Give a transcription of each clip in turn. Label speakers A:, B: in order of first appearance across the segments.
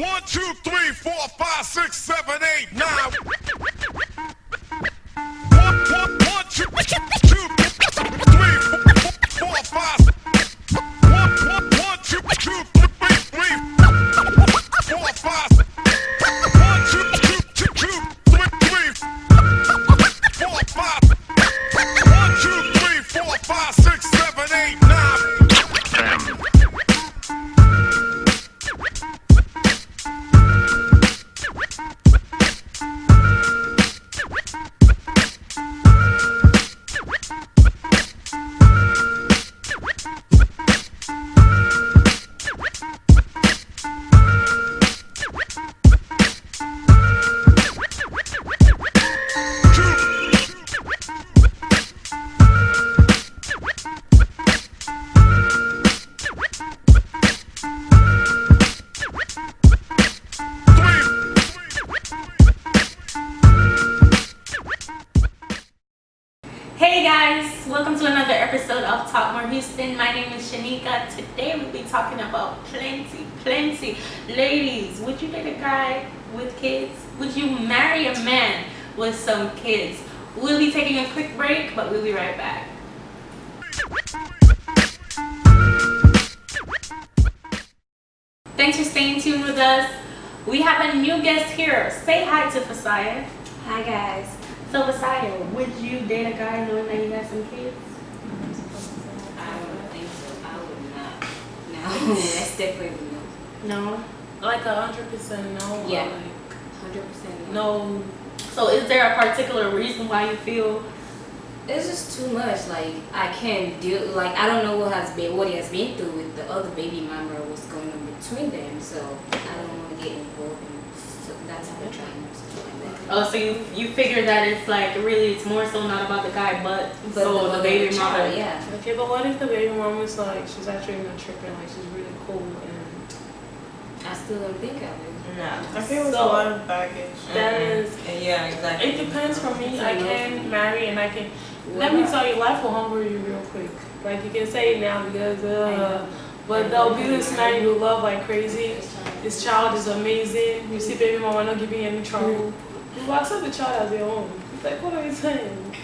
A: 1, 2, 3, 4, 5, 6, 7, 8, 9. 1, 2, 3, 4, 5. 1, 2, 3, 4, 5. 1, 2, 3, 4, 5. 1, 2, 3, 4, 5, 6, 7, 8, 9.
B: Hey guys, welcome to another episode of Talk More Houston. My name is Shanika. Today we'll be talking about plenty. Ladies, would you date a guy with kids? Would you marry a man with some kids? We'll be taking a quick break, but we'll be right back. Thanks for staying tuned with us. We have a new guest here. Say hi to Fasaya.
C: Hi guys.
B: So Fasaya, would you date a guy knowing that you have some kids?
C: I don't think so. I would not. No, that's definitely no.
B: No.
D: Like 100% no.
C: Yeah.
D: Or like
C: 100%
D: no.
B: So is there a particular reason why you feel?
C: It's just too much. Like I can't deal. Like I don't know what he has been through with the other baby mama or what's going on between them. So I don't want to get involved in that type of drama or something like that.
B: Oh, so you figure that it's like really it's more so not about the guy, but so the
C: mother
B: baby
C: of the
B: mama.
C: child, yeah.
D: Okay, but what if the baby mom is like, she's actually not tripping, like she's really cool and
C: I still don't think of it.
E: No.
F: I feel it's a
B: So-
F: lot of baggage.
D: that is,
E: Yeah, exactly.
D: it depends for me. I can marry and I can, let me tell you, life will humble you real quick. Like you can say it now because, but they'll be this man you love like crazy. This child is amazing. You see baby mama not giving you any trouble. You accept the child as your own. It's like, what are you saying?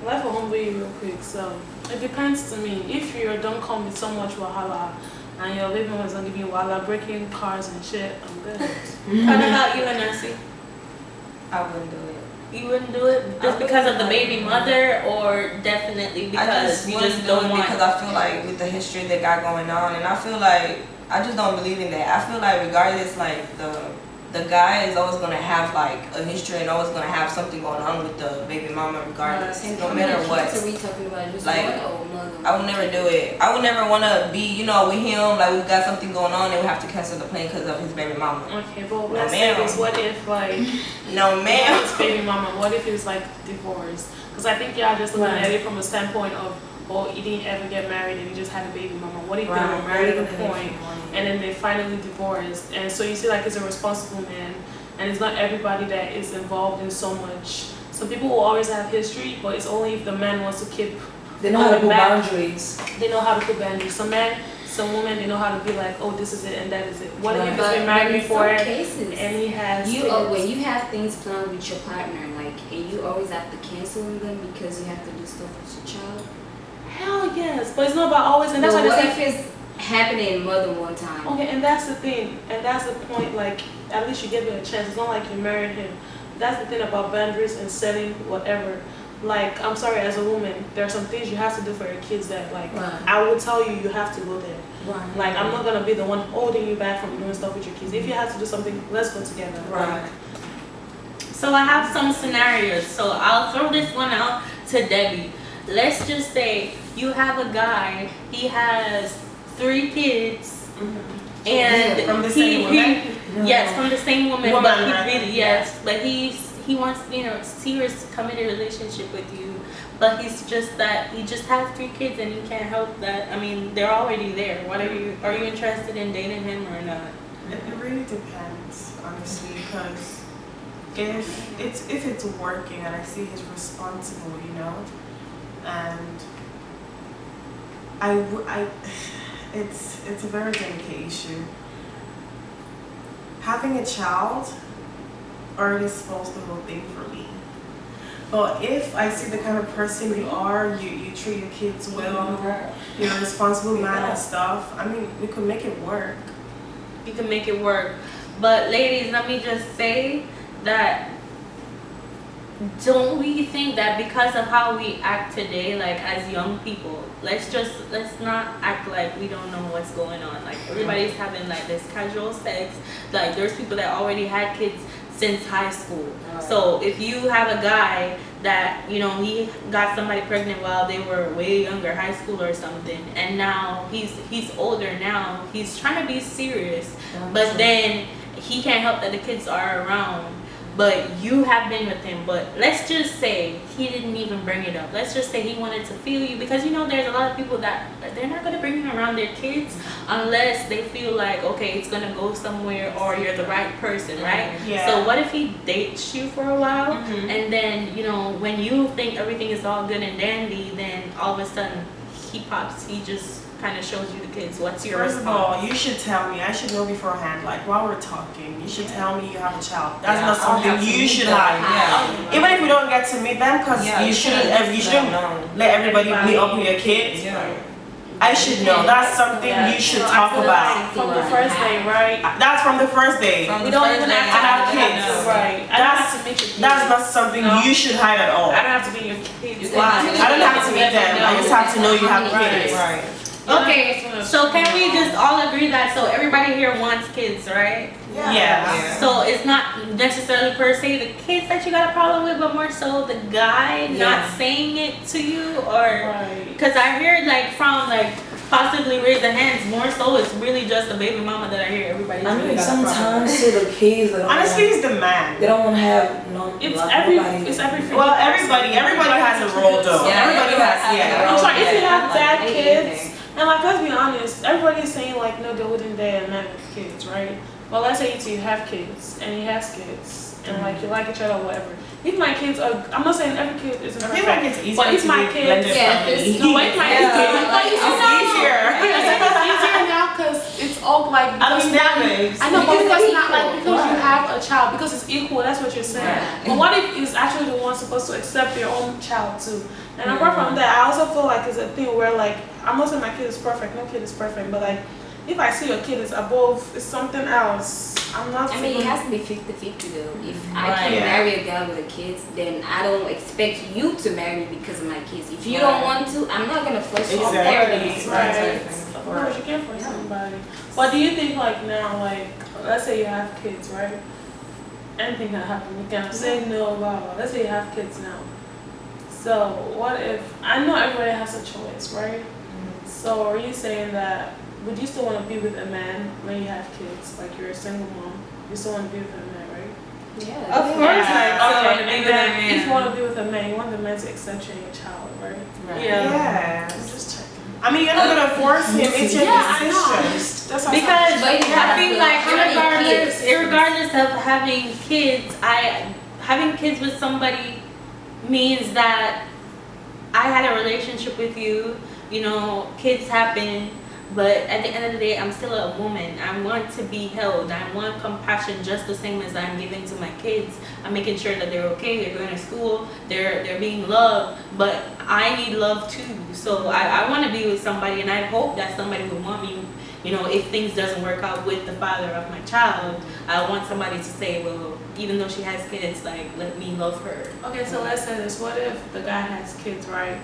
D: Life will humble you real quick. So it depends to me. If you don't come with so much wahala and your baby mama is not giving you wahala, breaking cars and shit, I'm good.
B: What about you, Nancy?
E: I wouldn't do it.
B: You wouldn't do it just because of the baby mother, or definitely because you just don't want?
E: Because I feel like with the history they got going on, and I feel like I just don't believe in that. I feel like regardless, like the guy is always gonna have like a history and always gonna have something going on with the baby mama, regardless,
C: And
E: no
C: how
E: matter
C: many
E: what.
C: kids are we talking about? Just
E: Like,
C: one or mother?
E: I would never do it. I would never want to be, with him. Like we got something going on, and we have to cancel the plane because of his baby mama.
D: Okay, but let's say this. What if like
E: No, ma'am.
D: it's baby mama? What if it's like divorce? Because I think y'all just looking at it from a standpoint of, oh, he didn't ever get married and he just had a baby mama. What if they were married at a point and then they finally divorced? And so you see, like, he's a responsible man, and it's not everybody that is involved in so much. Some people will always have history, but it's only if the man wants to keep.
F: They know how to put boundaries.
D: They know how to put boundaries. Some men, some women, they know how to be like, oh, this is it and that is it. What if he's
C: But
D: been married
C: in
D: before
C: some cases,
D: and he has
C: you
D: kids?
C: when you have things planned with your partner, like, and you always have to cancel them because you have to do stuff with your child.
D: Hell yes, but it's not about always, and that's
C: But
D: why
C: what
D: they
C: if
D: say.
C: it's happening more than one time?
D: Okay, and that's the thing, and that's the point. Like, at least you give it a chance. It's not like you married him. That's the thing about boundaries and setting whatever. Like, I'm sorry, as a woman, there are some things you have to do for your kids that, like,
C: Right.
D: I will tell you, you have to go there.
C: Right.
D: Like, I'm not gonna be the one holding you back from doing stuff with your kids. If you have to do something, let's go together.
F: Right.
B: So I have some scenarios. So I'll throw this one out to Debbie. Let's just say you have a guy. He has 3 kids, and
F: From the same woman?
B: yes, from the same woman.
F: Woman,
B: but he
F: right?
B: really, yes, but he wants serious committed relationship with you. But he's just that he just has 3 kids and you can't help that. I mean, they're already there. What are you interested in dating him or not?
F: It really depends, honestly, because if it's working and I see he's responsible, and it's a very delicate issue. having a child already spoils the whole thing for me. But if I see the kind of person you are, you treat your kids well, you're a responsible man and stuff, I mean, we could make it work.
B: You can make it work. But ladies, let me just say that don't we think that because of how we act today, like as young people, let's not act like we don't know what's going on. Like everybody's having like this casual sex. Like there's people that already had kids since high school. So if you have a guy that, you know, he got somebody pregnant while they were way younger, high school or something, and now he's older now, he's trying to be serious, but then he can't help that the kids are around. But you have been with him, but let's just say he didn't even bring it up. Let's just say he wanted to feel you, because you know there's a lot of people that they're not going to bring you around their kids unless they feel like, okay, it's going to go somewhere or you're the right person, right?
F: Yeah.
B: So what if he dates you for a while and then, you know, when you think everything is all good and dandy, then all of a sudden he just kind of shows you the kids. What's your
F: First of
B: response?
F: all, you should tell me. I should know beforehand. Like while we're talking, you should tell me you have a child. That's
E: Yeah,
F: not
E: I'll have
F: something
E: to
F: you
E: meet
F: should
E: them.
F: hide.
E: Yeah.
F: Even if you don't get to meet them, because you shouldn't let everybody meet up with your kids.
E: Yeah.
F: I should know. That's something you should
D: So I
F: talk
D: feel
F: about.
D: like from the first day, right?
F: That's from the first day.
E: From
B: We
E: the
B: don't
E: first
B: even
E: day,
B: have to
F: I have
E: I
F: kids.
E: know.
D: Right. I don't have to meet your kids.
F: That's not something you should hide at all.
D: I don't have to be your kids.
F: I don't have to meet them. I just have to know you have kids.
E: Right.
B: Okay, so can we just all agree that everybody here wants kids, right?
F: Yeah.
E: Yeah.
B: So it's not necessarily per se the kids that you got a problem with, but more so the guy not saying it to you, or
D: Right.
B: because I hear like from like possibly raise the hands, more so it's really just the baby mama that I hear everybody.
G: I
B: really
G: mean,
B: got a problem
G: sometimes
B: with.
G: to the kids, they don't
F: Honestly,
G: want,
F: it's the man.
G: they don't want to have no.
D: It's
G: like,
D: every.
G: nobody.
D: It's every.
F: Well, everybody has a role though.
E: Yeah,
F: Everybody has, yeah.
D: I'm sorry, if you have bad
C: Like,
D: kids, and like let's be honest, everybody's saying like no, they wouldn't date a man with kids, right? Well, let's say you have kids and he has kids, and like you like each other or whatever. If my kids are, I'm not saying every kid is
F: I
D: perfect.
F: feel like it's easier
D: But if
F: to
D: my
F: be
D: kids-
F: blended
C: Yeah,
F: family.
C: it's-
D: No, but if my kids,
C: like,
F: It's
C: oh,
F: easier.
D: it's easier now because it's all like.
F: I
D: because
F: mean,
D: now
F: that
D: you-
F: makes.
D: I know, but
C: Because
D: because
C: it's
D: not like
C: equal.
D: because you
C: Right.
D: have a child, because it's equal. That's what you're saying.
C: Right.
D: But what if it's actually the one supposed to accept their own child too? And apart from that, I also feel like it's a thing where like I'm not saying my kid is perfect. No kid is perfect, but like if I see your kid is above, it's something else. I'm not.
C: I mean, it has to be 50-50 though. If I
B: Right.
C: can
F: Yeah.
C: marry a guy with kids, then I don't expect you to marry me because of my kids. If you don't want to, I'm not gonna force you to marry me.
F: Exactly.
D: Right. Of course, you can't force somebody. But do you think like now, like let's say you have kids, right? Anything can happen. You can say no, blah blah. Let's say you have kids now. So what if I know everybody has a choice, right? So are you saying that would you still want to be with a man when you have kids? Like you're a single mom, you still want to be with a man, right?
C: Yeah.
B: Of course, like
D: Okay,
B: so
D: and then if you want to be with a man, you want the man to accept you and your child, right?
B: yeah.
F: Yes.
D: I'm just checking.
F: I mean, you're not gonna force him. It's your
D: Yeah, I
F: decision.
D: That's how
B: Because
C: But you
B: I
C: have
B: think
C: to-
B: like
C: how many kids?
B: regardless of having kids, having kids with somebody means that I had a relationship with you. You know, kids happen, but at the end of the day, I'm still a woman. I want to be held. I want compassion just the same as I'm giving to my kids. I'm making sure that they're okay. They're going to school. They're being loved, but I need love too. So I want to be with somebody, and I hope that somebody would want me. You know, if things doesn't work out with the father of my child, I want somebody to say, well, even though she has kids, like, let me love her.
D: Okay, so let's say this. What if the guy has kids, right?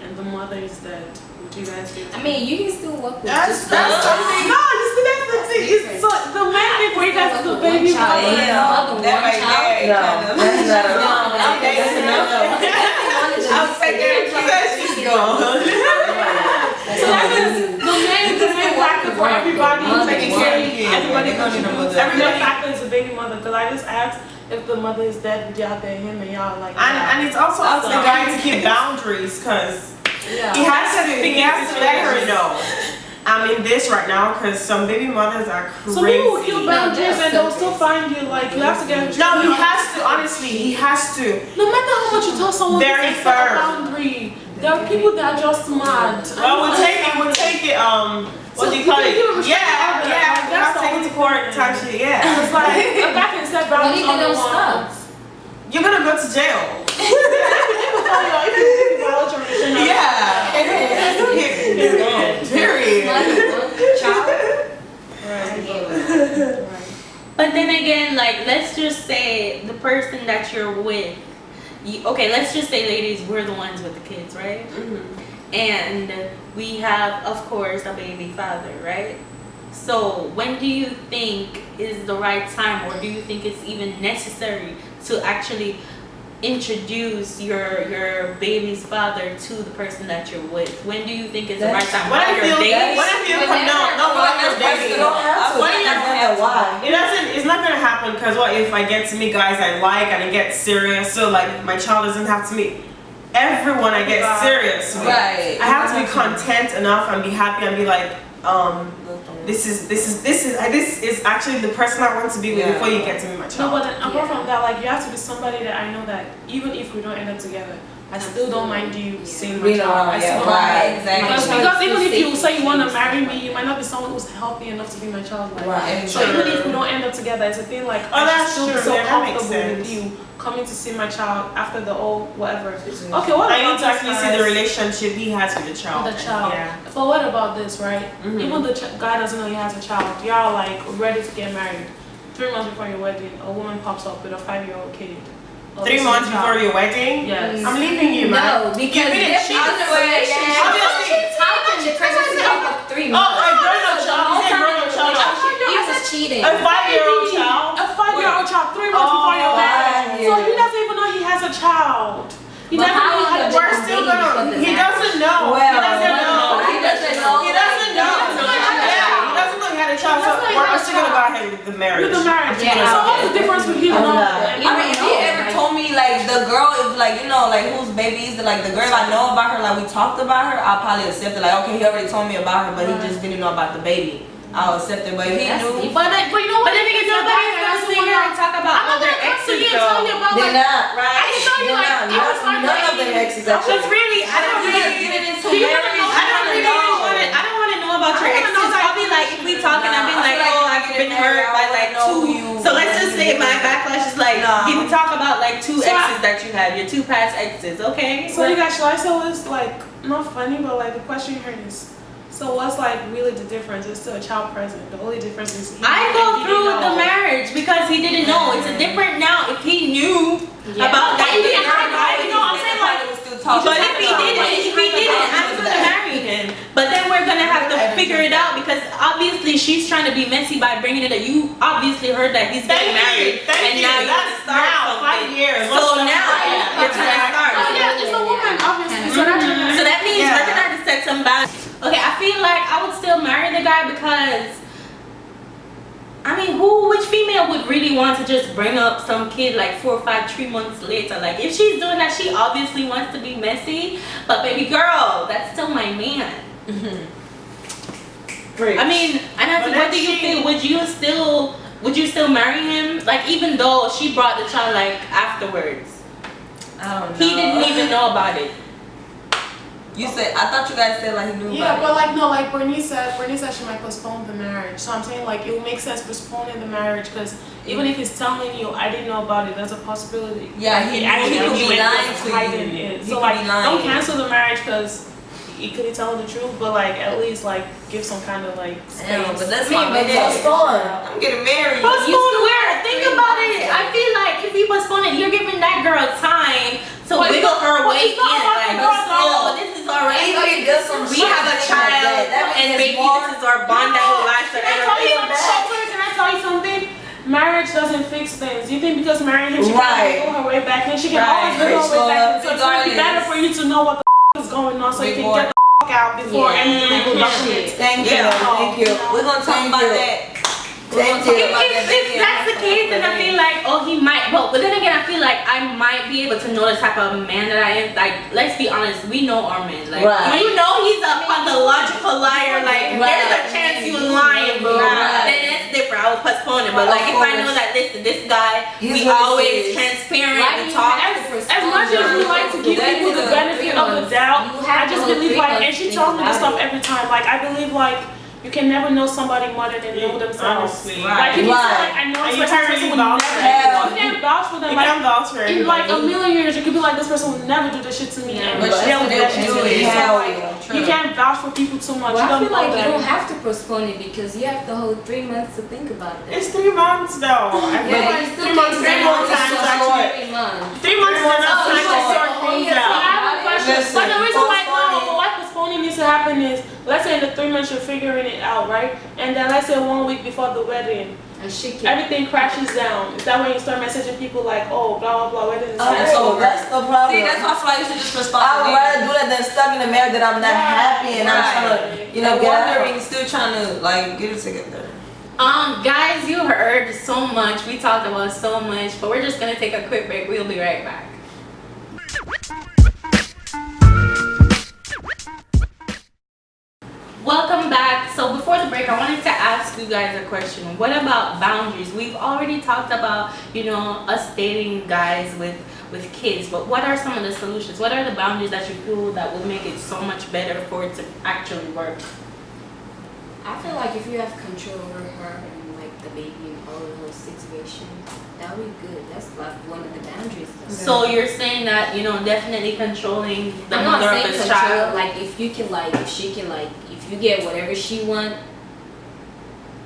D: And the mother is dead. Would you guys do
C: I mean, you can still work with
F: That's
C: just
F: that's
C: the-
F: something. No, you see, that's the thing. It's
D: so the main thing for you guys is the
C: One
D: baby
C: child.
D: mother.
C: Yeah.
E: Yeah, that right there,
G: No,
E: kind of.
G: that's not a.
C: No,
E: Okay,
C: that's
E: so
C: enough.
E: I was like, she's gone.
D: So that means the main factor for everybody
C: Mother,
D: taking
C: mother.
D: care of you, everybody
E: They're gonna need a
D: contributes.
E: mother.
D: Everybody factor is a baby mother. Because I just asked if the mother is dead, would y'all date him and y'all like
F: And it's also up to the guy to keep boundaries, cause he has to let her know. I'm in this right now, cause some baby mothers are crazy.
D: So people will keep boundaries
C: No,
D: and they'll still find you. Like you have to get.
F: No, he has to. Honestly, he has to.
D: No matter how much you tell someone
F: Very
D: to set a
F: firm.
D: boundary, there are people that are just mad.
F: Well, we'll take it. what do you call it?
D: you can
F: Yeah,
D: restrict
F: yeah.
D: like, that's
F: I'll
D: the
F: take it
D: only
F: to court
D: thing.
F: type shit. Yeah.
D: It's like a guy can set
C: What
D: boundaries
C: if
D: on
C: they
D: the
C: don't stop?
D: one.
F: You're gonna go to jail. Yeah. Period.
B: But then again, like, let's just say the person that you're with, okay, let's just say, ladies, we're the ones with the kids, right? And we have, of course, a baby father, right? So when do you think is the right time, or do you think it's even necessary to actually introduce your baby's father to the person that you're with? When do you think is the right time?
F: What if you
B: dating?
F: It doesn't. It's not gonna happen because what if I get to meet guys I like and I get serious? So like my child doesn't have to meet everyone I get serious with.
E: Right.
F: I have to be content enough and be happy and be like, this is actually the person I want to be with before you get to meet my
D: No,
F: child.
D: but then apart from that, like you have to be somebody that I know that even if we don't end up together, I still don't mind you seeing my child. I still don't mind. Because even if you say you want to marry me, you might not be someone who's healthy enough to be my child. Like,
E: Right.
D: so even if we don't end up together, it's a thing like
F: Oh,
D: I
F: that's
D: should still be
F: true.
D: so
F: Yeah, that makes
D: comfortable with
F: sense.
D: you coming to see my child after the old whatever. Okay, what
F: I
D: about
F: need to actually
D: this,
F: see the
D: guys?
F: relationship he has with the child.
D: The child.
F: Yeah.
D: But what about this, right? Even the guy doesn't know he has a child. Y'all like ready to get married. 3 months before your wedding, a woman pops up with a 5-year-old kid.
F: 3 months before your wedding?
D: Yes.
F: I'm leaving you, man.
C: No, because
F: me the
C: they're
F: cheap
C: in a relationship.
F: Obviously.
C: How can the pregnancy off of 3
F: Oh,
C: months?
F: a grown-up child. He said grown-up child.
C: He was cheating.
F: A 5-year-old child.
D: A 5-year-old child, 3 months before your wedding. So he doesn't even know he has a child. He
C: But
D: never
C: how
D: knew
C: is
D: how
C: the
D: to
F: We're
C: baby
F: still
C: before
F: gonna.
C: the
F: He
C: marriage?
F: doesn't know.
E: Well,
F: He doesn't know.
C: He doesn't know.
F: He doesn't know. Yeah, he doesn't know he had a child. So we're still gonna go ahead with the marriage.
D: With the marriage.
C: Yeah.
D: So what's the difference between him and
E: I mean, if he ever told me like the girl is like, you know, like whose baby is like the girl I know about her, like we talked about her, I'll probably accept it. Like, okay, he already told me about her, but he just didn't know about the baby. I'll accept it. But if he knew,
D: But you know what?
B: But then again, nobody's gonna sit here and talk about other exes,
D: tell you
B: though.
D: about
E: they're
D: like,
E: not.
D: I can tell you like I was my
E: None of them exes actually.
B: Because really, I don't really want to know about your exes. I'll be like, if we talking, I'll be like, oh, I've been hurt by like 2. So let's just say my backlash is like, can we talk about like 2 exes that you had, your 2 past exes, okay?
D: So you guys, should I say what's like not funny, but like the question here is, so what's like really the difference? It's still a child present. The only difference is
B: I go through with the marriage because he didn't know. It's a different now. If he knew about that,
D: But if he didn't, I'm saying like.
B: But if he didn't, I'm gonna marry him. But then we're gonna have to figure it out because obviously she's trying to be messy by bringing it up. You obviously heard that he's getting married, and now you have to start
F: now,
B: something.
F: 5 years.
B: So now you're trying to start.
D: Oh yeah, it's a woman, obviously. So
B: So that means we're gonna have to set some boundaries. Okay, I feel like I would still marry the guy because, I mean, which female would really want to just bring up some kid like 4 or 5, 3 months later? Like, if she's doing that, she obviously wants to be messy. But baby girl, that's still my man. I mean, and what do you think? Would you still marry him? Like, even though she brought the child like afterwards,
E: I don't know.
B: he didn't even know about it.
E: You said, I thought you guys said like he knew
D: Yeah,
E: about
D: but like no, like Bernice said she might postpone the marriage. So I'm saying like it would make sense postponing the marriage because even if he's telling you I didn't know about it, there's a possibility.
E: Yeah,
D: like,
E: he
D: actually
E: could
D: knew
E: be
D: it,
E: lying
D: was
E: to
D: hiding
E: you.
D: it.
E: He
D: So
E: could
D: like
E: be lying.
D: don't cancel the marriage because he could be telling the truth, but like at least like give some kind of like space.
E: Damn, but that's
C: Yeah,
E: my
C: but
E: man.
C: postpone.
E: I'm getting married.
B: Postpone where? Think about it. I feel like if you postpone it, you're giving that girl time to
D: But it's
B: wiggle
D: not-
B: her
D: but
B: way
D: it's
B: in.
D: not about
B: Like,
D: the girl,
B: oh,
D: though.
B: this is already.
E: Even if he does some
B: We have a
E: shit
B: child,
E: like that
B: and
E: means
B: baby,
E: more-
B: this is our bond that will last
D: Can I tell you
B: forever.
D: something? Can I tell you something? Marriage doesn't fix things. You think because marrying him, she
E: Right.
D: can go her way back, and she can
B: Right.
D: always go her way back. So it's gonna be
E: Regardless.
D: better for you to know what the is going on, so you can
E: Before.
D: get the out before anything legal documents.
E: Thank you.
D: Thank you.
E: We're gonna talk
C: Thank
E: about
C: you.
E: that.
C: Thank
E: We're
C: you.
E: gonna talk about that
B: If
E: baby
B: that's the
E: and
B: case, then I
E: baby.
B: feel like, oh, he might. But then again, I feel like I might be able to know the type of man that I am. Like, let's be honest, we know our men. Like,
C: Right.
B: you know he's a pathological liar. Like, there's a chance you lying, bro.
C: Right.
B: Then that's different. I would postpone it. But like, if I know that this guy,
E: He's
B: we
E: really
B: always
E: serious.
B: transparent.
C: Why do
B: We
C: you
B: talk.
C: have to
D: As much as you like to give
C: That
D: people
C: is
D: the
C: a
D: benefit
C: 3
D: of the
C: months.
D: doubt,
C: You have
D: I just
C: to go
D: believe
C: 3
D: like,
C: months
D: and she
C: to
D: told me
C: think
D: this stuff
C: about it.
D: every time. Like, I believe like you can never know somebody more than they know themselves.
F: Honestly.
D: Like if you say like I know
F: And
D: this
F: you
D: person
F: can't
D: will
F: really
D: never,
F: vouch for
D: you can't vouch for them.
F: You
D: Like
F: can't vouch for
D: in like a
F: anybody.
D: million years, you could be like this person will never do this shit to me, and
E: But
D: they'll
E: that's
D: do that shit to
E: what
D: me.
E: they do.
D: So,
E: Hell
D: like,
E: yeah.
D: you can't vouch for people too much.
C: Well,
D: You
C: I
D: don't
C: feel
D: know
C: like you
D: them.
C: don't have to postpone it because you have the whole 3 months to think about it.
F: It's 3 months though. I feel
C: Yeah,
F: like
C: you still
F: 3 months
C: can't
F: is
C: say
F: more
C: it's
F: time
C: so
F: to actually.
C: 3 months.
F: 3 months is enough
C: Oh,
F: time to
C: short.
F: sort
C: Oh,
F: things
C: yes,
D: But I
F: out.
D: have a question.
E: Listen,
D: But the reason why
E: postponing-
D: what postponing needs to happen is, let's say in the 3 months you're figuring it out, right? And then let's say 1 week before the wedding,
C: And she can.
D: everything crashes down. Is that when you start messaging people like, oh, blah blah blah, wedding is
E: Okay,
D: canceled?
E: so that's the problem.
G: See, that's why I feel like you should just respond.
E: I would rather do that than stuck in a marriage that I'm not happy and I'm trying to, Like, get out. wondering, still trying to like get it together.
B: Guys, you heard so much. We talked about so much, but we're just gonna take a quick break. We'll be right back. Welcome back. So before the break, I wanted to ask you guys a question. What about boundaries? We've already talked about, us dating guys with kids, but what are some of the solutions? What are the boundaries that you feel that will make it so much better for it to actually work?
C: I feel like if you have control over her and like the baby and all of those situations, that would be good. That's like one of the boundaries.
B: So you're saying that, definitely controlling the
C: I'm not
B: mother of
C: saying
B: his
C: control.
B: child.
C: Like if you can, like if she can, like if you get whatever she want,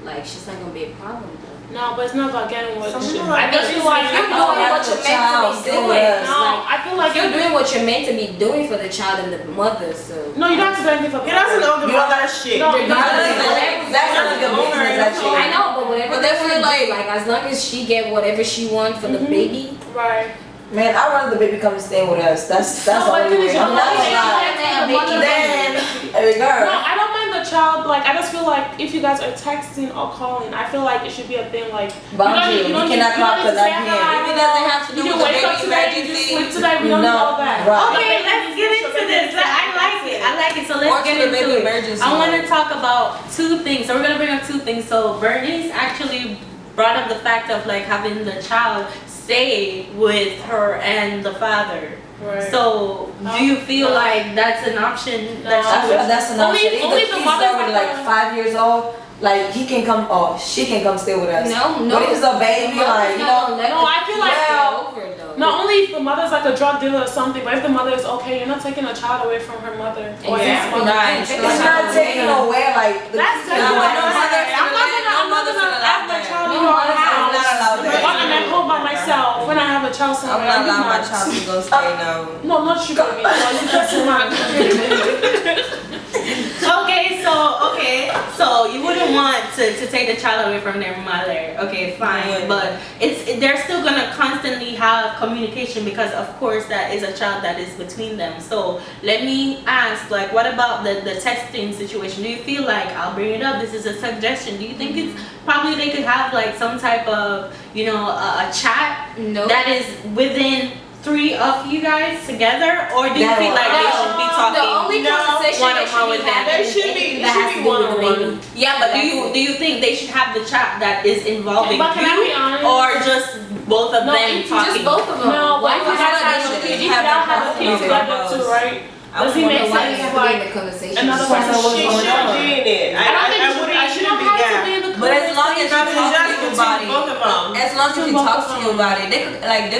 C: like she's not gonna be a problem though.
D: No, but it's not about getting what
F: Some
D: you.
F: people
D: I
F: like
D: just
F: that.
D: feel like
C: You're doing what you're meant to be doing.
D: No, I feel like
C: You're doing what you're meant to be doing for the child and the mother. So
D: No, you don't have to do anything for
F: He doesn't know the mother shit.
D: No,
C: You're
D: no,
C: doing
D: no,
C: whatever-
E: That's none of your business, actually.
C: I know, but whatever
E: But
C: they
E: they
C: want to
E: feel
C: do,
E: like-
C: like as long as she get whatever she wants for the baby.
D: Right.
E: Man, I'd rather the baby come and stay with us. That's the
D: No, but
E: only
D: finish
E: way.
D: your
E: I'm not
D: life.
E: gonna lie. Then, hey
D: No,
E: girl.
D: I don't mind the child. Like, I just feel like if you guys are texting or calling, I feel like it should be a thing. Like,
E: Boundary. You cannot come to that
D: say
E: PM.
D: hi,
E: If it doesn't have to do
D: you
E: with the
D: wake up
E: baby
D: today, you
E: emergency,
D: just sleep today. We don't
E: no,
D: do all that.
E: right.
B: Okay, let's get into this. I like it. I like it. So let's
E: Or
B: get
E: to the
B: into
E: baby
B: it.
E: emergency
B: I want to
E: room.
B: talk about two things. So we're gonna bring up two things. So Bernice actually brought up the fact of like having the child stay with her and the father.
D: Right.
B: So do you feel like that's an option? That
E: I feel like that's an option.
D: Only-
E: If
D: only
E: the
D: the
E: kid's
D: mother's
E: already
D: like
E: like
D: a-
E: 5 years old, like he can come or she can come stay with us.
C: No,
E: But if it's a baby, like
D: No, I feel like-
C: over though.
D: Not only if the mother's like a drug dealer or something, but if the mother is okay, you're not taking a child away from her mother or his
C: Exactly.
D: mother.
E: Right. It's not taking away like the
D: That's
E: kid-
D: taking
E: No,
D: away.
E: no mother
D: I'm not gonna have my child in
E: No
D: your
E: mother's
D: house.
E: not allowed that.
D: I'm at home by myself when I have a child
E: I'm
D: somewhere.
E: not
D: I'm
E: allowing my
D: not.
E: child to go stay now.
D: No, not sugar baby. You just
B: so you wouldn't want to take the child away from their mother. Okay, fine, but they're still gonna constantly have communication because of course that is a child that is between them. So let me ask, like, what about the texting situation? Do you feel like, I'll bring it up, this is a suggestion, do you think it's probably they could have like some type of a chat
C: No.
B: that is within 3 of you guys together, or do you
E: No.
B: feel like they should be talking?
C: The only conversation
B: one-on-one
C: they should
B: with
C: be
B: them.
C: having
F: They
C: is
F: should be-
C: anything
F: it
C: that
F: should
C: has
F: be
C: to do with the
F: one-on-one.
C: baby.
B: Yeah, but
C: That's it.
B: do you think they should have the chat that is involving
D: But can I be
B: you,
D: honest?
B: or just both of
D: No,
B: them
D: it's
B: talking?
C: Just both of them.
D: No, but
C: Why
D: if
C: would
D: you guys
C: I
D: have
C: should
D: a
C: be
D: kid, if
E: have
D: y'all
E: that
D: have a kid
E: conversation
D: together
E: about
D: too,
E: us.
D: right?
E: I
D: Does he
E: would
D: make
E: wanna
C: Why
D: sense?
C: you have to be in
D: Like,
C: the conversation?
D: another
C: So-
D: person
F: She
E: going
F: should
E: on.
F: be in it.
D: I don't think
F: I
D: you should,
F: wouldn't.
D: you
F: Shouldn't
D: don't
F: be
D: have to
F: there.
D: be in the
E: But as long as you
F: That's
E: talk to
F: just
E: you
F: between
E: about it,
F: both of them.
E: as long as you
D: Both
E: talk
D: of
E: to
D: them.
E: you about it, they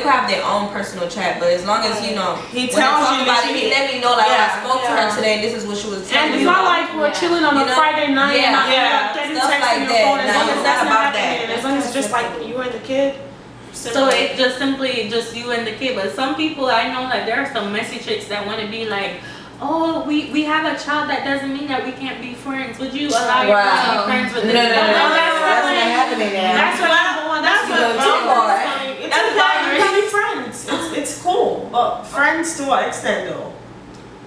E: could have their own personal chat. But as long as
F: He
E: when
F: tells
E: they talk
F: you
E: about
F: that
E: it,
F: she-
E: he let me know like
F: Yeah,
E: I spoke to her
D: yeah.
E: today. This is what she was
D: And
E: telling
D: it's
E: me
D: not
E: about.
D: like we're
C: Yeah.
D: chilling on a
E: You know?
D: Friday night and I'm
F: Yeah.
D: getting
E: Stuff
D: text
E: like
D: on your
E: that.
D: phone. As
E: No,
D: long as
E: it's
D: that's
E: not
D: not
E: about
D: happening,
E: that.
D: as long as it's just like you and the kid.
B: So it's just simply just you and the kid. But some people I know, like, there are some messy chicks that want to be like, oh, we have a child, that doesn't mean that we can't be friends. Would you allow your friends to be friends with
E: No,
B: this?
E: no, no, no,
B: woman?
E: no, that's not happening now.
D: That's what I'm going. That's
E: You
D: what
E: go too far.
F: It's
B: That's
F: okay. You
B: boundaries.
F: can be friends. It's cool, but friends to what extent though?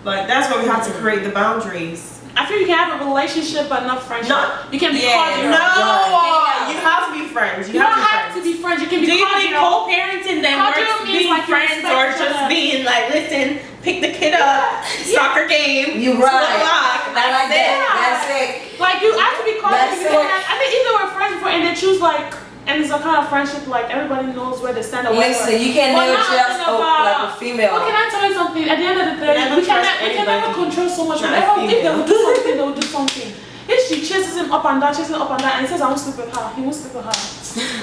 F: Like that's where we have to create the boundaries.
D: I feel you can have a relationship but not friendship.
F: No.
D: You can be
E: Yeah.
D: cordial.
F: No, you have to be friends.
D: You don't have to be friends. You can
B: Do
D: be
B: you think
D: cordial.
B: co-parenting them
D: Cordial
B: works
D: means
B: being
D: like you
B: friends,
D: respect
B: or
D: each
B: just
D: other.
B: being like, listen, pick the kid up, soccer game,
E: You
B: 2
E: right.
B: o'clock,
E: I like
B: that's it.
E: that. That's it.
D: Like you have to be cordial.
E: That's
D: Because
E: it.
D: I think either we're friends before and they choose like, and it's a kind of friendship like everybody knows where they stand or whatever.
E: Listen, you can't
D: But
E: never
D: not
E: trust
D: nothing about-
E: like a female.
D: But can I tell you something? At the end of the day,
F: Never
D: we
F: trust
D: can never
F: anybody.
D: control so much.
F: Not
D: Whatever,
F: a
D: if they
F: female.
D: will do something, they will do something. If if she chases him up and down, and he says, I won't sleep with her, he won't sleep with her.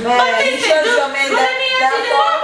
G: Man, you trust your man that far?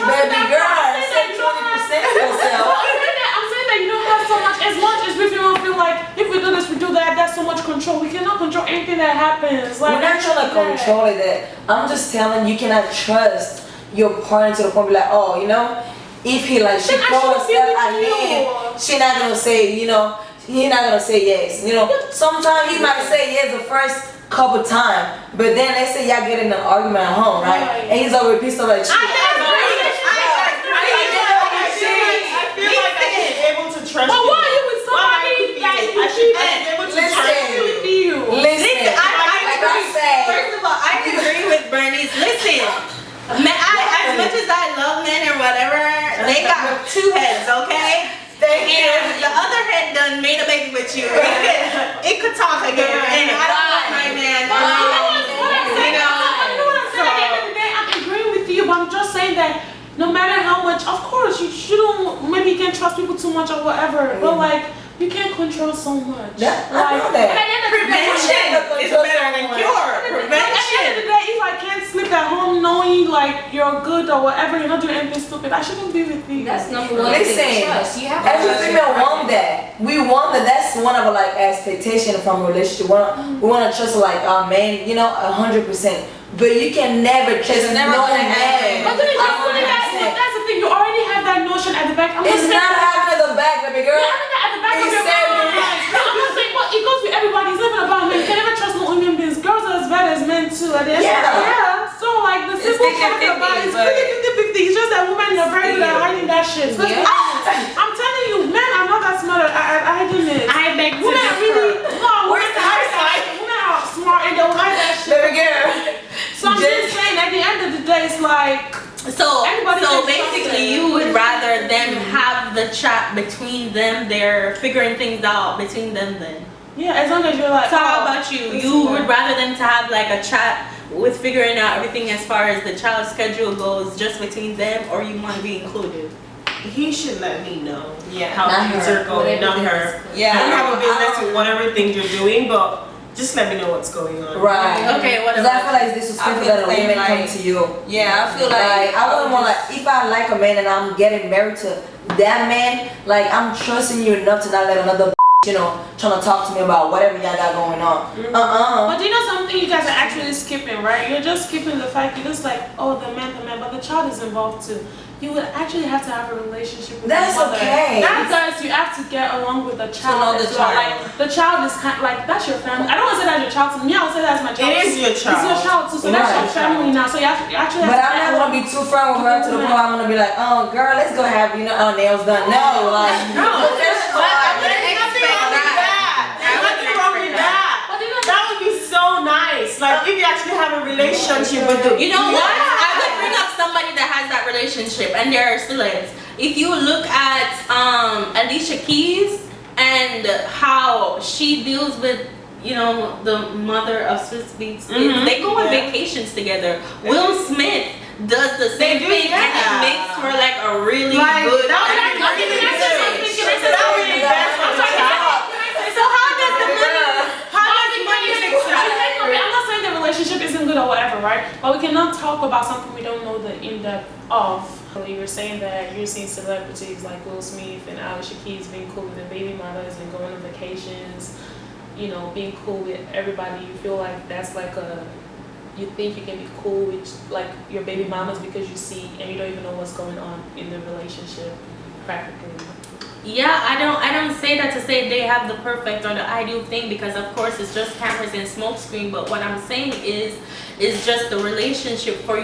G: Baby girl, say 20% yourself.
D: I'm saying that you don't have so much, as much as we feel like if we do this, we do that, that's so much control. We cannot control anything that happens. Like,
G: We're not trying to control it. That I'm just telling you cannot trust your partner to the point be like, oh, you know, if he like she
D: Then I
G: calls
D: shouldn't be
G: herself
D: with
G: a
D: you.
G: man, she not gonna say, you know, he not gonna say yes. You know, sometimes he might say yes the first couple times, but then let's say y'all get in an argument at home, right? And he's over pissed off at you.
F: Trust
D: But
F: you.
D: why are you with somebody that you
F: should
D: keep
F: be able to
G: Listen.
F: trust you.
D: with you?
G: Listen,
B: Listen, I
G: like I
B: agree.
G: said,
B: First of all, I agree with Bernice. Listen, man, as much as I love men or whatever, they got two heads, okay? And the other head done made a baby with you. It could talk again, and I don't want my man.
D: But you know what I'm saying? At the end of the day, I'm agreeing with you, but I'm just saying that no matter how much, of course, you shouldn't, maybe you can't trust people too much or whatever, but like, you can't control so much.
G: I know that.
D: And at the end of the day,
B: Prevention is better than cure.
D: at the end
B: Prevention.
D: of the day, if I can't sleep at home knowing like you're good or whatever, you're not doing anything stupid, I shouldn't be with you.
C: That's number one thing,
G: Listen,
C: trust. You have to
G: every
C: trust
G: female
C: your
G: want
C: partner.
G: that. We want that. That's one of our like expectation from a relationship. We want to trust like our man, you know, 100%. But you can never trust
E: never
G: no
E: gonna
G: man.
E: happen.
D: But then that's the thing, you already have that notion at the back. I'm
G: It's
D: just saying
G: not having the back, baby girl.
D: you're having that at the back of
G: It's
D: your
G: seven.
D: mind. I'm just saying, well, it goes with everybody. It's not about men. You can never trust no human beings. Girls are as bad as men too. At the end of the day.
G: Yeah.
D: So like the
E: It's
D: simple
E: 50-50,
D: fact about it, it's
E: but-
D: 50-50. It's just that women are very good at hiding that shit.
C: Yeah.
D: I'm telling you, men are not that smart at hiding it.
B: I beg to
D: Women are really
B: differ.
D: no.
B: Where's the high side?
D: Women are smart and they'll hide that shit.
G: Baby girl.
D: So I'm just saying, at the end of the day, it's like.
B: So
D: Everybody
B: so
D: thinks
B: basically,
D: something.
B: you would rather them have the chat between them. They're figuring things out between them then.
D: Yeah, as long as you're like.
B: So how
D: oh,
B: about you?
D: this
B: You
D: is
B: would rather them to have like a chat with figuring out everything as far as the child schedule goes just between them, or you want to be included?
F: He should let me know
E: Yeah.
F: how
G: Not
F: things
G: her.
F: are going, not her.
E: Yeah.
F: I don't have a business
E: I
F: with whatever thing you're doing, but just let me know what's going on.
G: Right.
B: Okay, what
G: Because I
B: about
G: feel like it's disrespectful
E: I feel
G: that a
E: the same,
G: woman come
E: like-
G: to you.
E: Yeah, I feel
G: Like
E: like
G: I wouldn't want like if I like a man and I'm getting married to that man, like I'm trusting you enough to not let another you know trying to talk to me about whatever y'all got going on.
D: But you know something you guys are actually skipping, right? You're just skipping the fact you're just like, oh, the man, but the child is involved too. You would actually have to have a relationship with
G: That's
D: the mother.
G: okay.
D: Because you have to get along with the child.
E: know the
D: as well.
E: child.
D: Like the child is kind like that's your family. I don't want to say that's your child to me. I would say that's my child.
F: It is your child.
D: It's your child too. So that's your
G: Right.
D: family now. So you actually
G: But
D: have to
G: I'm
D: get
G: not gonna be too firm with her to the point where I'm gonna be like, oh girl, let's go have our nails done. No, like
B: No, I wouldn't expect that. I wouldn't
F: Nothing wrong with
B: expect that.
F: that. That would be so nice. Like if you actually have a relationship with the
B: You know what? I would bring up somebody that has that relationship, and there are celebs. If you look at Alicia Keys and how she deals with, you know, the mother of Swiss Beats, kids, they go on
F: Yeah.
B: vacations together. Will Smith does the same
F: do,
B: thing, and
F: yeah.
B: it makes for like a really
F: Like,
B: good.
F: that would be
B: That
F: really
B: would
F: good.
B: be
F: That would be best for the child.
B: So how does the money?
F: How does money fix that?
D: I'm not saying the relationship isn't good or whatever, right? But we cannot talk about something we don't know the in-depth of. You were saying that you're seeing celebrities like Will Smith and Alicia Keys being cool with their baby mothers and going on vacations, you know, being cool with everybody. You feel like that's like you think you can be cool with like your baby mamas because you see and you don't even know what's going on in the relationship practically.
B: Yeah, I don't say that to say they have the perfect or the ideal thing, because of course it's just cameras and smoke screen. But what I'm saying is just the relationship for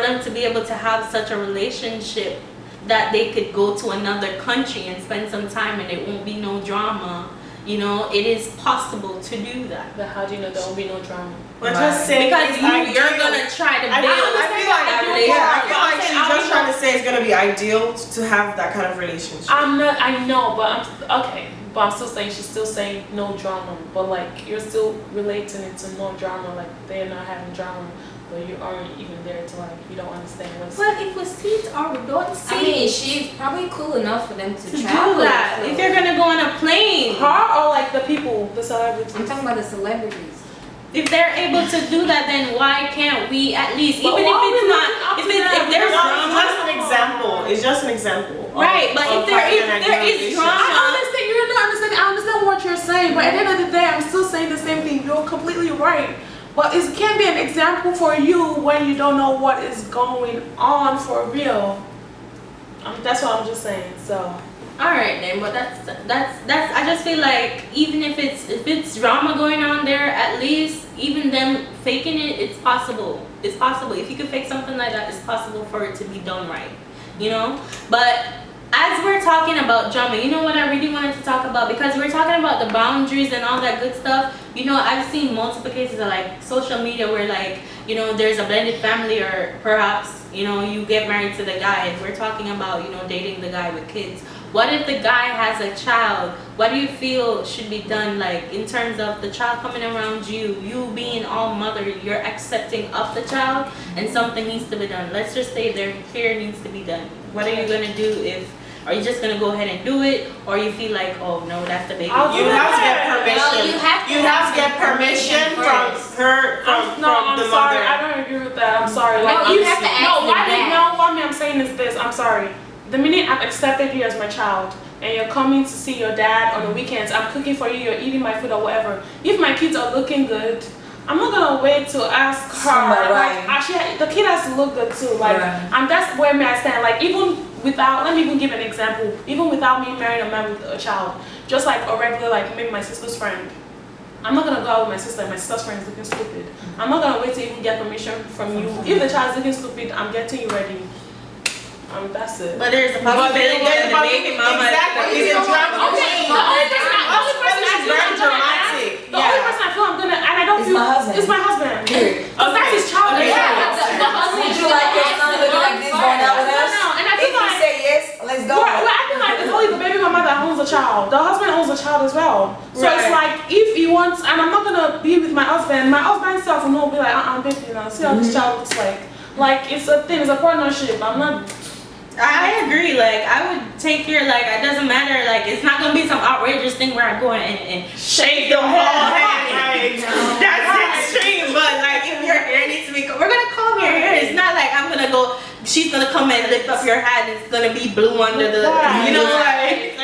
B: them to be able to have such a relationship that they could go to another country and spend some time and it won't be no drama. You know, it is possible to do that.
D: But how do you know there will be no drama?
F: But just saying
B: Because
F: it's
B: you're
F: ideal.
B: gonna try to
F: I
B: build
F: feel
B: that
F: like
B: relationship.
F: she's just trying to say it's gonna be ideal to have that kind of relationship.
D: I know, but I'm still saying she's still saying no drama, but like you're still relating it to no drama, like they're not having drama. but you aren't even there to like, you don't understand what's.
B: But if we see it or we don't see
C: I mean,
B: it,
C: she's probably cool enough for them to
B: to
C: travel.
B: do that.
C: so-
B: If you're gonna go on a plane,
D: Her or like the people, the celebrities?
C: I'm talking about the celebrities.
B: if they're able to do that, then why can't we at least,
D: But
B: even if
D: why
B: it's
D: we
B: not,
D: looking up
B: if
D: to
B: it's
D: them?
B: if there's
F: It's
B: drama,
F: just an example. It's just an example.
B: Right, but if there is drama,
D: I understand, you're not understanding, I understand what you're saying, but at the end of the day, I'm still saying the same thing. You're completely right. But it can't be an example for you when you don't know what is going on for real. That's what I'm just saying, so.
B: alright then, but that's I just feel like even if it's drama going on there, at least even them faking it, it's possible. It's possible. If you could fake something like that, it's possible for it to be done right. You know? But as we're talking about drama, you know what I really wanted to talk about? Because we're talking about the boundaries and all that good stuff. You know, I've seen multiple cases of like social media where like, you know, there's a blended family, or perhaps, you know, you get married to the guy, and we're talking about, you know, dating the guy with kids. What if the guy has a child? What do you feel should be done, like in terms of the child coming around you being all mother, you're accepting of the child, and something needs to be done? Let's just say their hair needs to be done. What are you gonna do? Are you just gonna go ahead and do it, or you feel like, oh no, that's the baby?
D: I'll do
F: You have to get
C: No,
F: permission.
C: you have to
F: You have to get permission from
C: first.
F: her, from
D: I'm
F: the
D: sorry.
F: mother.
D: I don't agree with that. I'm sorry.
C: No,
D: Like
C: you have to ask
D: No,
C: the dad.
D: what I'm saying is this. I'm sorry. The minute I've accepted you as my child, and you're coming to see your dad on the weekends, I'm cooking for you, you're eating my food or whatever. If my kids are looking good, I'm not gonna wait to ask her.
G: Somebody,
D: Like,
G: right.
D: actually, the kid has to look good too. Like,
G: Right.
D: and that's where me I stand. Like, even without, let me even give an example. Even without me marrying a man with a child, just like a regular, like maybe my sister's friend. I'm not gonna go out with my sister and my sister's friend is looking stupid. I'm not gonna wait to even get permission from you. If the child's looking stupid, I'm getting you ready. That's it.
B: But there's a
F: But
B: possibility that the baby mama
F: exactly.
B: is
F: It's a drama.
D: Okay, the only person I feel
F: very
D: I'm gonna ask,
F: dramatic.
D: the only person I feel I'm gonna, and I don't
G: It's
D: feel,
G: my husband.
D: it's my husband.
G: Period.
D: Because that's his child.
F: Okay.
D: Yeah.
G: Would you like your son to look like this going out with us?
D: No, and I
G: If
D: feel
G: you
D: like,
G: say yes, let's go.
D: well, I feel like it's only the baby mama that owns the child. The husband owns the child as well. So it's
B: Right.
D: like, if he wants, and I'm not gonna be with my husband self will not be like, baby, you know, see how this child looks like. Like, it's a thing, it's a partnership. I'm not.
B: I agree. Like, I would take care. Like, it doesn't matter. Like, it's not gonna be some outrageous thing where I go and shave the whole head. Like, that's extreme. But like, if your hair needs to be, we're gonna comb your hair. It's not like I'm gonna go. She's gonna come and lift up your hat. And it's gonna be blue under the. You know, like.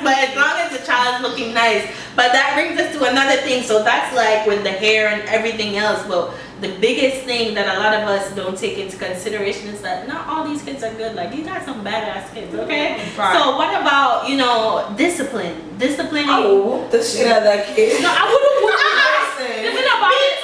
B: But as long as the child's looking nice. But that brings us to another thing. So that's like with the hair and everything else. But the biggest thing that a lot of us don't take into consideration is that not all these kids are good. Like, you got some badass kids, okay?
F: Right.
B: So what about, you know, discipline? Disciplining.
G: I will whoop the shit out of that kid.
D: No, I wouldn't want to.
G: Listen,
D: The thing about it,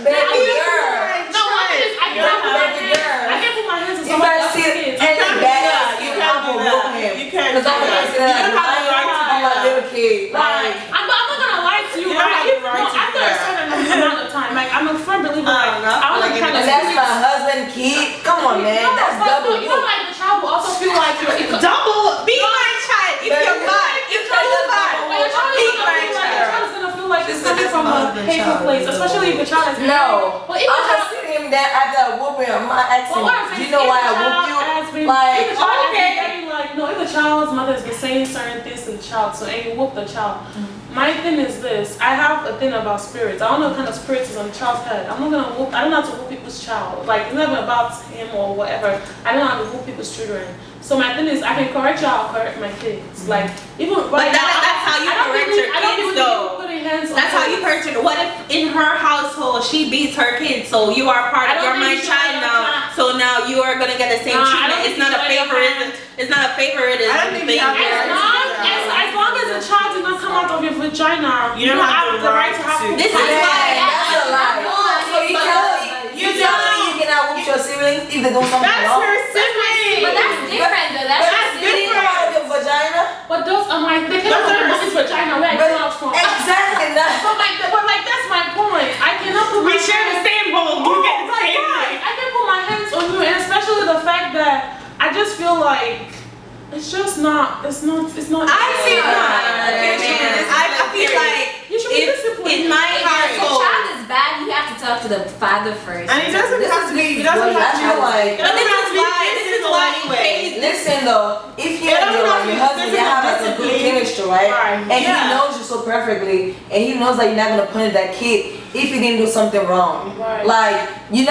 G: baby girl.
D: No, what is, I can't put my
G: Baby
D: hands.
G: girl.
D: I can't put my hands on
G: If
D: somebody
G: I
D: else's
G: see
D: kids.
G: any badass kid,
F: You
G: I
F: can't do
G: will
F: that.
G: whoop him.
F: You can't
G: Because
F: do
G: I'm
F: that.
G: gonna say that
F: You don't have the right to
G: on my
F: do
G: little kid.
D: Like, I'm not gonna lie to you,
F: You don't
D: right?
F: have the
D: If,
F: right
D: no,
F: to do
D: after a
F: that.
D: certain amount of time, like, I'm a firm believer, like, I want to kind of
G: And that's my husband, kid. Come on, man.
D: No,
G: That's
D: but
G: double
D: you know,
G: whoop.
D: like, the child will also feel like you're
B: Double. Be my child. If
G: Baby.
B: you're bad. If you're bad.
D: Well, your child
B: Be
D: is gonna
B: my
D: feel like, your
B: child.
D: child is gonna feel like it's
F: This
D: coming
F: is
D: from
F: my
D: a
F: husband's
D: hateful
F: child.
D: place, especially if the child is
G: No.
D: Well, if the
G: I'm
D: child,
G: just sitting him there after whooping him. I'm asking,
D: well, what I'm saying
G: do you
D: is
G: know
D: if
G: why
D: the
G: I whoop
D: child
G: you?
D: has been,
G: Like,
D: if the child has
B: okay.
D: been very, like, no, if the child's mother has been saying certain things to the child, so and you whoop the child. My thing is this: I have a thing about spirits. I don't know what kind of spirits is on the child's head. I'm not gonna whoop. I don't know how to whoop people's child. Like, it's never about him or whatever. I don't know how to whoop people's children. So my thing is, I can correct you. I'll correct my kids. Like, even right now,
B: that's how you
D: I don't
B: correct
D: believe-
B: your
D: I don't
B: kids,
D: believe
B: though.
D: in putting hands on
B: That's how you
D: kids.
B: correct her. What if in her household she beats her kids? So you are part
D: I
B: of.
D: don't
B: You're
D: think
B: my
D: you should
B: child
D: put
B: now.
D: your
B: So now you are gonna get the same
D: Nah, I
B: treatment.
D: don't
B: It's
D: think
B: not a
D: you should put your
B: favoritism.
D: hand.
B: It's not a favoritism
F: I don't think you
B: thing.
F: have the
B: here.
F: right
D: As long as the child did not come out of your vagina,
F: You don't have the right
D: to have
F: to.
B: This is
G: Yeah,
B: why.
G: that's a lie. So you telling me you cannot whoop your siblings if they do something
F: That's
G: wrong?
F: her sibling.
C: But that's different though. That's
G: But
C: just
G: you didn't come out of your vagina?
D: But those are my, they cannot put their mommy's vagina where I
G: But
D: came out from.
G: exactly that.
D: So like, but like that's my point. I cannot put my
B: We share the same home. You get the
D: right,
B: same
D: right.
B: thing.
D: I can put my hands on you, and especially the fact that I just feel like it's just not. It's not.
B: I see
G: Yeah.
B: why. I feel like
D: You should be disciplined.
B: in my
C: If your
B: household.
C: child is bad, you have to talk to the father first.
F: And it doesn't have to be. It doesn't
G: Well,
F: have
G: I
F: to
G: feel
F: be.
G: like-
F: It doesn't have to be physical anyway.
G: Listen though, if you
F: It
G: and
F: doesn't
G: your,
F: have to
G: your
F: be
G: husband, you have like a good
F: physically.
G: chemistry, right?
F: Right,
G: And
F: yeah.
G: he knows you so perfectly, and he knows that you're not gonna punish that kid if he didn't do something wrong.
D: Right.
G: Like you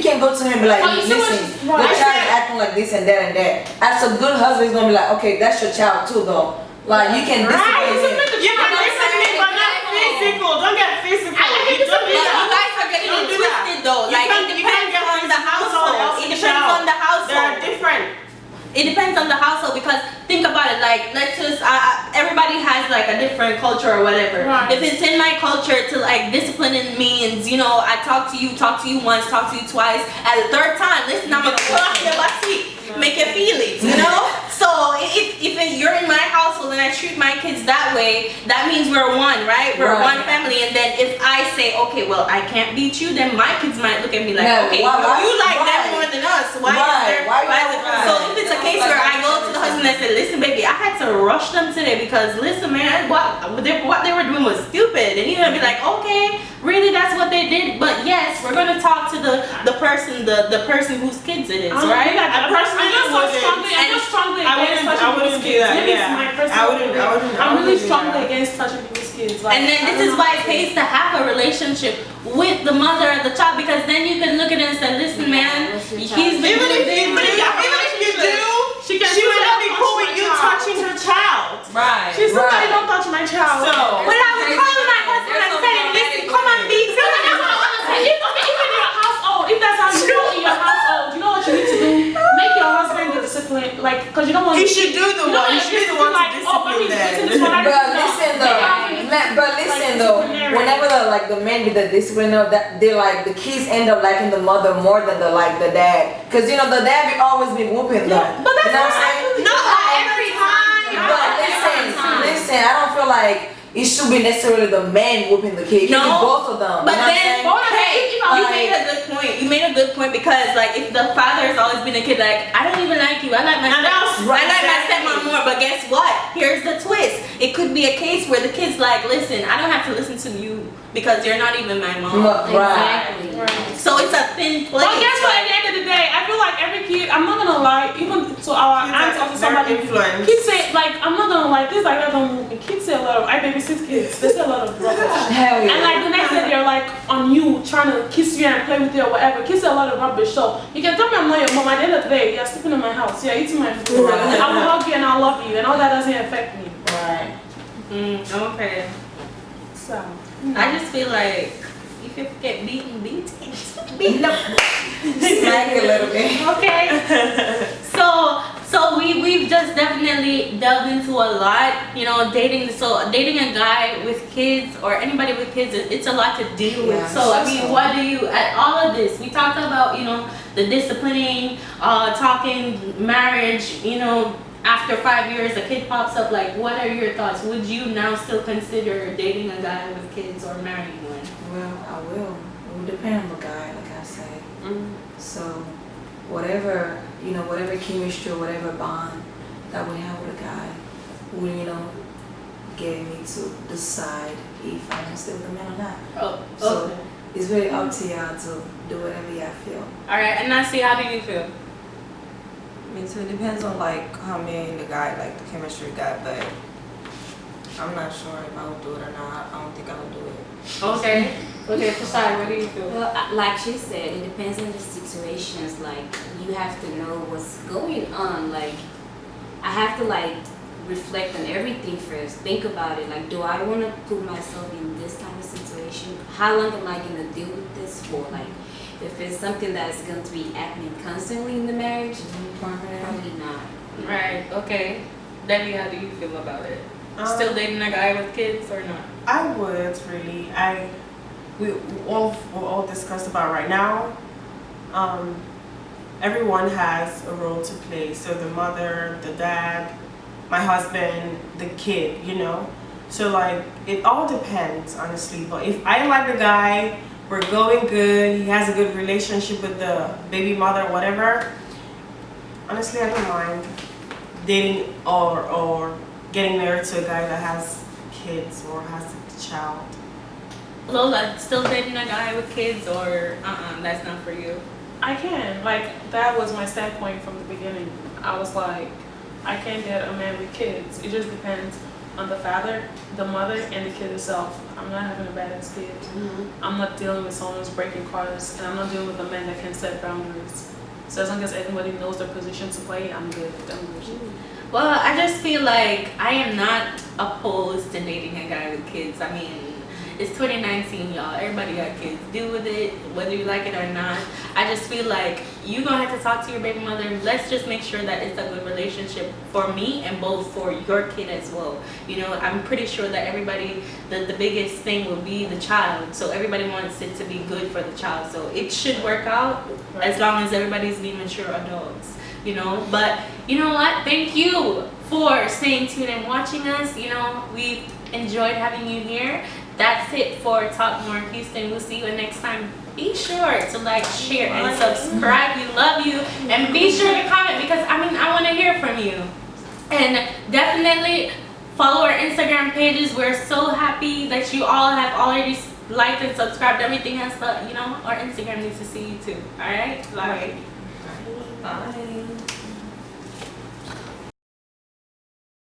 G: can't go to him and be like,
D: Oh, you see what
G: listen,
D: she's-
G: your
D: right.
G: child is acting like this and that and that. As a good husband, he's gonna be like, okay, that's your child too, though. Like you can
F: Right.
G: discipline him.
F: You can discipline, but not physical. Don't get physical. You don't do
B: But you
F: that.
B: guys are getting
F: Don't
B: it
F: do that.
B: twisted though.
F: You
B: Like
F: can't-
B: it
F: you can't
B: depends
F: get
B: on the
F: physical with
B: household.
F: someone
B: It
F: else's
B: depends
F: child.
B: on the household.
F: They're different.
B: It depends on the household because think about it. Like let's just everybody has like a different culture or whatever.
D: Right.
B: If it's in my culture to like disciplining means I talk to you once, talk to you twice. At the third time, listen, I'm gonna clock your body, make your feelings. So if you're in my household and I treat my kids that way, that means we're one, right? We're
G: Right.
B: one family. And then if I say, okay, well I can't beat you, then my kids might look at me like,
G: No,
B: okay,
G: why-
B: you like
G: right.
B: them more than us. Why
G: Right.
B: is there?
G: Why
B: Why is it?
G: right.
B: So if it's a case where I go to the husband and say, listen, baby, I had to rush them today because listen, man, what they were doing was stupid, and he's gonna be like, okay, really, that's what they did. But yes, we're gonna talk to the person whose kids it is, right?
F: I personally
D: I'm just strongly against touching people's
F: do
D: kids.
F: that,
D: Maybe
F: yeah.
D: it's my personal
F: I wouldn't-
D: belief.
F: I wouldn't- I
D: I'm really
F: wouldn't do
D: strongly
F: that.
D: against touching people's kids. Like,
B: And then
D: I
B: this
D: don't
B: is
D: know
B: why
D: how
B: it
D: to
B: pays to have a relationship with the mother of the child, because then you can look at it and say, listen, man,
C: what's your
B: he's
C: child?
B: been
F: Even
B: doing
F: if you do,
D: She can
F: she would
D: still
F: not be cool
D: touch
F: with
D: my
F: you
D: child.
F: touching her child.
E: Right.
D: She's
G: Right.
D: somebody don't touch my child.
F: So-
B: Well, I would call my husband and say, listen, come on, be
D: Even in your household, if that's how you roll in your household, you know what you need to do? Make your husband the discipline, like, because you don't want
F: He should do the one. He should be the one to discipline that.
G: But listen though, whenever the men be the discipliner, that they like the kids end up liking the mother more than the dad, because the dad be always be whooping them.
B: But that's
G: you know what I'm saying?
B: not every time.
G: But listen, I don't feel like it should be necessarily the man whooping the kid. It can be
B: No,
G: both of them.
B: But
G: you know
B: then,
G: what I'm saying?
B: hey, you made a good point. You made a good point because, like, if the father has always been a kid, like, I don't even like you. I like my
F: And that's
B: stepmom. I like my
F: exactly.
B: stepmom more. But guess what? Here's the twist. It could be a case where the kid's like, listen, I don't have to listen to you because you're not even my mom.
G: Right.
C: Exactly.
B: So it's a thin place.
D: But guess what? At the end of the day, I feel like every kid. I'm not gonna lie. Even to our
F: Kids
D: aunts
F: are
D: or to somebody,
F: very influenced.
D: kids say like, I'm not gonna lie. Kids like that don't move me. Kids say a lot of. I babysit kids. They say a lot of rubbish.
G: Hell
D: And
G: yeah.
D: like the next day they're like on you, trying to kiss you and play with you or whatever. Kids say a lot of rubbish. So you can tell me I'm not your mom. At the end of the day, you're sleeping in my house. You're eating my food.
G: Right.
D: I will hug you and I love you, and all that doesn't affect me.
G: Right.
B: Okay.
D: So.
B: I just feel like if you get beaten, beat them.
G: Smack it a little bit.
B: Okay. So we've just definitely delved into a lot, dating. So dating a guy with kids or anybody with kids, it's a lot to deal with.
G: Yeah,
B: So I mean, what do you at all of this? We talked about the disciplining, talking marriage. After 5 years, a kid pops up. Like, what are your thoughts? Would you now still consider dating a guy with kids or marrying one?
G: Well, I will. It will depend on the guy, like I said. So, whatever chemistry, whatever bond that we have with a guy, will, get me to decide if I can stay with a man or not.
B: Oh,
G: So,
B: okay.
G: it's really up to y'all to do whatever y'all feel.
B: All right, and Nancy, how do you feel?
E: I mean, so it depends on how me and the guy, the chemistry guy, but I'm not sure if I would do it or not. I don't think I would do it.
B: Okay. Okay, Fasai, what do you feel?
C: Well, like she said, it depends on the situations. Like, you have to know what's going on. Like, I have to reflect on everything first. Think about it. Like, do I want to put myself in this kind of situation? How long am I going to deal with this for? Like, if it's something that's going to be happening constantly in the marriage, probably not.
B: Right, okay. Debbie, how do you feel about it? Still dating a guy with kids or not?
F: I would really. We all discussed about right now. Everyone has a role to play. So the mother, the dad, my husband, the kid. So it all depends, honestly. But if I like the guy, we're going good. He has a good relationship with the baby mother, whatever. Honestly, I don't mind dating or getting married to a guy that has kids or has a child.
B: Lola, still dating a guy with kids, or that's not for you?
D: I can. Like, that was my standpoint from the beginning. I was like, I can't get a man with kids. It just depends on the father, the mother, and the kid itself. I'm not having a badass kid. I'm not dealing with someone who's breaking cars, and I'm not dealing with a man that can set boundaries. So as long as everybody knows their position to play, I'm good.
B: Well, I just feel like I am not opposed to dating a guy with kids. I mean, it's 2019, y'all. Everybody got kids. Deal with it, whether you like it or not. I just feel like you're gonna have to talk to your baby mother. Let's just make sure that it's a good relationship for me and both for your kid as well. You know, I'm pretty sure that everybody, the biggest thing will be the child. So everybody wants it to be good for the child. So it should work out as long as everybody's being mature adults. You know, but you know what? Thank you for staying tuned and watching us. You know, we've enjoyed having you here. That's it for Talk More Houston. We'll see you next time. Be sure to like, share, and subscribe. We love you. And be sure to comment because, I mean, I want to hear from you. And definitely follow our Instagram pages. We're so happy that you all have already liked and subscribed. Everything else, but, you know, our Instagram needs to see you too. All right? Bye.
E: Bye.